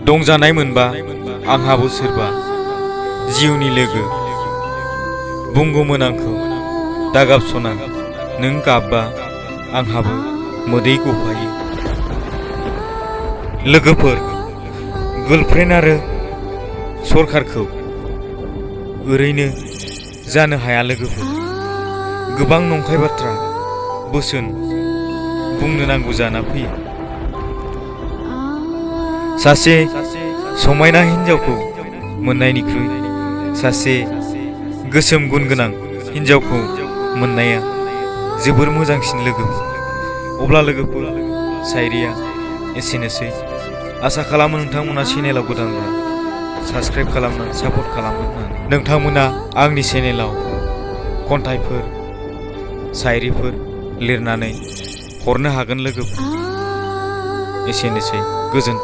दंजानाय मोनबा आंहाबो सोरबा जिउनि लोगो बुंगौमोन आंखौ दागाबसना नों गाबबा आंहाबो मोदै गफायो। लोगोफोर, गार्लफ्रेन्ड आरो सरखारखौ ओरैनो जानो हाया लोगोफोर। गोबां नंखाय बाथ्रा बोसोन बुंनो नांगौ जाना फैयो। सासे समायना हिन्जावखौ मोननायनिख्रुइ सासे गोसोम गुन गोनां हिन्जावखौ मोननाया जोबोर मोजांसिन लोगोफोर। अब्ला लोगोफोर, शायरिया एसेनोसै। आसा खालामो नोंथांमोना चेनेलाव गोदानब्ला साबस्क्राइब खालामनानै सापर्ट खालामगोन होननानै। नोंथांमोना आंनि चेनेलाव खन्थाइफोर शायरिफोर लिरनानै हरनो हागोन लोगोफोर। एसेनोसै, गोजोन्थों।